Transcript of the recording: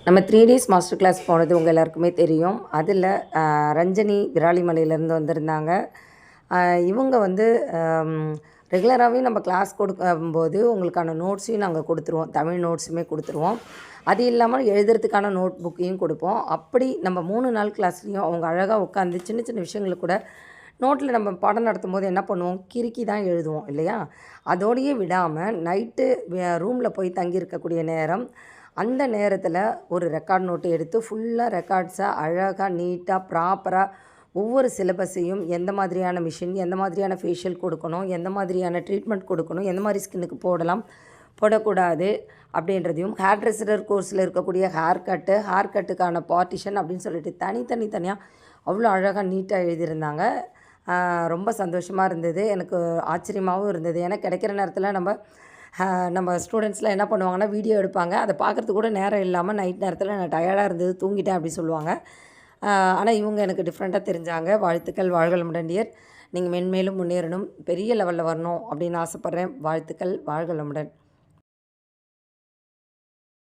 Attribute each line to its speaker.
Speaker 1: நம்ம 3 days master class போனது உங்கள் எல்லாருக்குமே தெரியும். அதில் ரஞ்சனி விராலிமலையிலேருந்து வந்திருந்தாங்க. இவங்க வந்து ரெகுலராகவே நம்ம கிளாஸ் கொடுக்கும்போது உங்களுக்கான நோட்ஸையும் நாங்கள் கொடுத்துருவோம். தமிழ் நோட்ஸுமே கொடுத்துருவோம். அது இல்லாமல் எழுதுறதுக்கான நோட் புக்கையும் கொடுப்போம். அப்படி நம்ம 3 நாள் கிளாஸ்லேயும் அவங்க அழகாக உட்காந்து சின்ன சின்ன விஷயங்களை கூட நோட்டில் நம்ம பாடம் நடத்தும்போது என்ன பண்ணுவோம், கிறுக்கி தான் எழுதுவோம் இல்லையா? அதோடையே விடாமல் நைட்டு ரூமில் போய் தங்கியிருக்கக்கூடிய நேரம், அந்த நேரத்தில் ஒரு ரெக்கார்ட் நோட்டு எடுத்து ஃபுல்லாக ரெக்கார்ட்ஸை அழகாக நீட்டாக ப்ராப்பராக ஒவ்வொரு சிலபஸையும் எந்த மாதிரியான மிஷின், எந்த மாதிரியான ஃபேஷியல் கொடுக்கணும், எந்த மாதிரியான ட்ரீட்மெண்ட் கொடுக்கணும், எந்த மாதிரி ஸ்கின்னுக்கு போடலாம், போடக்கூடாது அப்படின்றதையும், ஹேர் ட்ரெஸ்ஸர் கோர்ஸில் இருக்கக்கூடிய ஹேர் கட்டுக்கான பார்ட்டிஷன் அப்படின்னு சொல்லிட்டு தனியாக அவ்வளோ அழகாக நீட்டாக எழுதியிருந்தாங்க. ரொம்ப சந்தோஷமாக இருந்தது. எனக்கு ஆச்சரியமாகவும் இருந்தது. ஏன்னா கிடைக்கிற நேரத்தில் நம்ம ஸ்டூடெண்ட்ஸ்லாம் என்ன பண்ணுவாங்கன்னா, வீடியோ எடுப்பாங்க. அதை பார்க்குறதுக்கு கூட நேரம் இல்லாமல் நைட் நேரத்தில் நான் டயர்டாக இருந்தது, தூங்கிட்டேன் அப்படி சொல்லுவாங்க. ஆனால் இவங்க எனக்கு டிஃப்ரெண்ட்டாக தெரிஞ்சாங்க. வாழ்த்துக்கள், வாழ்க வளமுடன் டியர். நீங்கள் மென்மேலும் முன்னேறணும், பெரிய லெவலில் வரணும் அப்படின்னு ஆசைப்பட்றேன். வாழ்த்துக்கள், வாழ்க வளமுடன்.